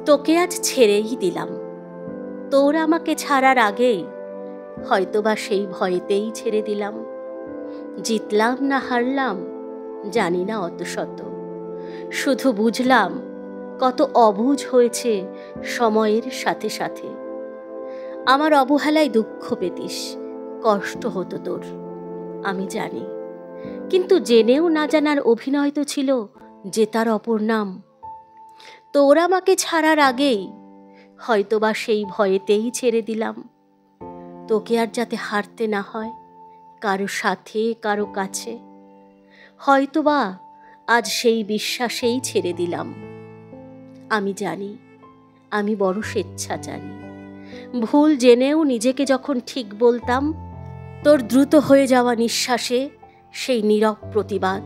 তোকে আজ ছেড়েই দিলাম। তোর আমাকে ছাড়ার আগেই হয়তোবা সেই ভয়েতেই ছেড়ে দিলাম। জিতলাম না হারলাম জানি না অত শত, শুধু বুঝলাম কত অবুঝ হয়েছে সময়ের সাথে সাথে। আমার অবহেলায় দুঃখ পেতিস, কষ্ট হতো তোর, আমি জানি। কিন্তু জেনেও না জানার অভিনয় তো ছিল জেতার অপর নাম। তোর আমাকে ছাড়ার আগেই হয়তোবা সেই ভয়েতেই ছেড়ে দিলাম। তোকে আর যাতে হারতে না হয় কারো সাথে কারো কাছে, হয়তোবা আজ সেই বিশ্বাসেই ছেড়ে দিলাম। আমি জানি আমি বড় স্বেচ্ছাচারী, ভুল জেনেও নিজেকে যখন ঠিক বলতাম, তোর দ্রুত হয়ে যাওয়া নিঃশ্বাসে সেই নীরব প্রতিবাদ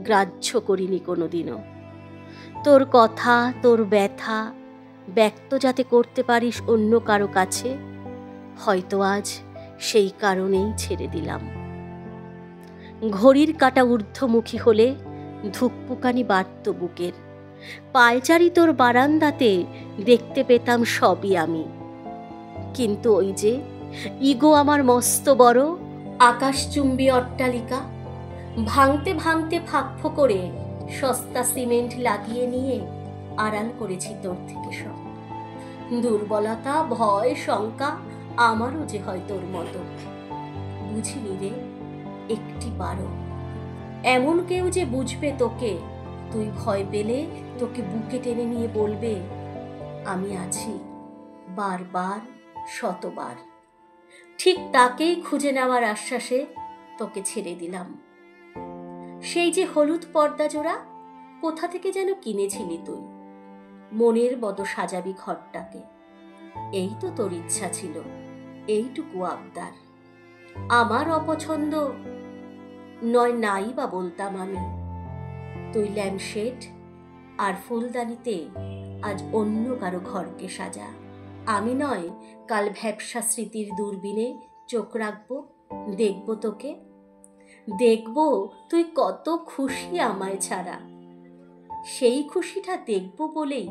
গ্রাহ্য করিনি কোনোদিনও। তোর কথা তোর ব্যথা ব্যক্ত যাতে করতে পারিস অন্য কারো কাছে, হয়তো আজ সেই কারণেই ছেড়ে দিলাম। ঘড়ির কাঁটা ঊর্ধ্বমুখী হলে ধুকপুকানি বাড়ত বুকের, পায়চারি তোর বারান্দাতে দেখতে পেতাম সবই আমি। কিন্তু ওই যে ইগো আমার মস্ত বড় আকাশচুম্বী অট্টালিকা, ভাঙতে ভাঙতে ফাঁক করে সস্তা সিমেন্ট লাগিয়ে নিয়ে আড়াল করেছি তোর থেকে সব। দুর্বলতা ভয় শঙ্কা আমারও যে হয় তোর মতো, বুঝিনি রে একটি বারো। এমন কেউ যে বুঝবে তোকে, তুই ভয় পেলে তোকে বুকে টেনে নিয়ে বলবে আমি আছি, বারবার শতবার। ঠিক তাকেই খুঁজে নেওয়ার আশ্বাসে তোকে ছেড়ে দিলাম। সেই যে হলুদ পর্দা জোড়া কোথা থেকে যেন কিনেছিলি তুই, মনের মতো সাজাবি ঘরটাকে। এই তো তোর ইচ্ছা ছিল, এইটুকু আবদার। আমার অপছন্দ নয় নাই বা বলতাম আমি। তুই ল্যাম্পশেড আর ফুলদানিতে আজ অন্য কারো ঘরকে সাজা। আমি নয় কাল ভ্যাপসা স্মৃতির দূরবীনে চোখ রাখবো, দেখব তোকে, দেখব তুই কত খুশি আমায় ছাড়া। সেই খুশিটা দেখব বলেই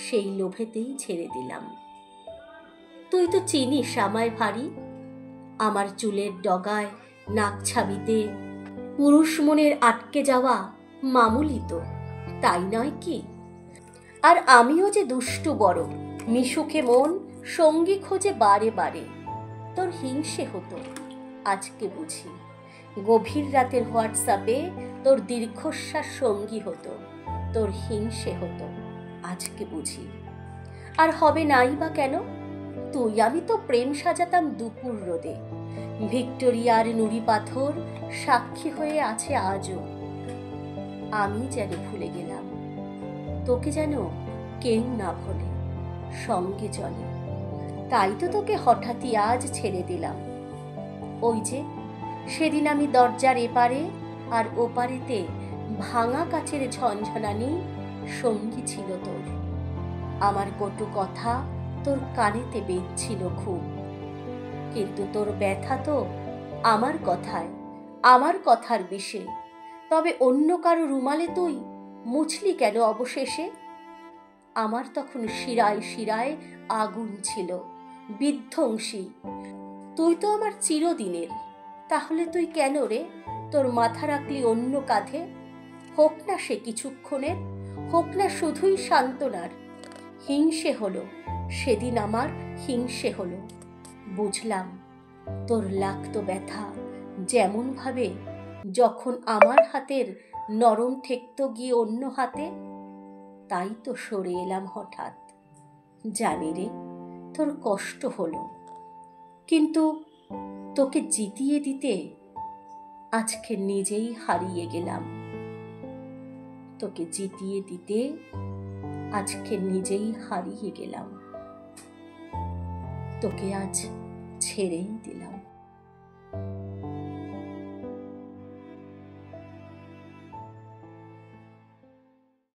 সেই লোভেতেই ছেড়ে দিলাম। তুই তো চিনিস আমায় ভারী, আমার চুলের ডগায় নাক ছাবিতে পুরুষ মনের আটকে যাওয়া মামুলি তো, তাই নয় কি? আর আমিও যে দুষ্টু বড় মিশুকে মন সঙ্গী খোঁজে বারে বারে। তোর হিংসে হতো আজকে বুঝি, গভীর রাতের হোয়াটসঅ্যাপে তোর দীর্ঘশ্বাস সঙ্গী হতো। তোর হিংসে হতো আজকে বুঝি। আর হবে নাই বা কেন? তুই আমি তো প্রেম সাজাতাম দুপুর রোদে, ভিক্টোরিয়ার নুড়ি পাথর সাক্ষী হয়ে আছে আজও। আমি যেন ভুলে গেলাম, তোকে যেন কেউ না ভোলে, সঙ্গে চলে। তাই তো তোকে হঠাৎই আজ ছেড়ে দিলাম। ওই যে সেদিন আমি দরজার এপারে আর ওপারেতে ভাঙা কাচের ঝনঝনানি সঙ্গী ছিল তোর। আমার কটু কথা তোর কানেতে বেজছিল খুব, কিন্তু তোর ব্যথা তো আমার কথায়, আমার কথার বিষে। তবে অন্য কারো রুমালে তুই মুছলি কেন অবশেষে? আমার তখন শিরায় শিরায় আগুন ছিল বিধ্বংসী। তুই তো আমার চিরদিনের, তাহলে তুই কেন রে তোর মাথা রাখলি অন্য কাঁধে? হোক না সে কিছুক্ষণের, হোক না শুধুই সান্ত্বনার। হিংসে হলো সেদিন আমার, হিংসে হলো। বুঝলাম তোর লাগতো ব্যথা যেমন ভাবে যখন আমার হাতের নরম ঠেকত গিয়ে অন্য হাতে। তাই তো সরে এলাম হঠাৎ। জানি রে তোর কষ্ট হলো, কিন্তু তোকে জিতিয়ে দিতে আজকে নিজেই হারিয়ে গেলাম। তোকে জিতিয়ে দিতে আজকে নিজেই হারিয়ে গেলাম। তোকে আজ ছেড়েই দিলাম।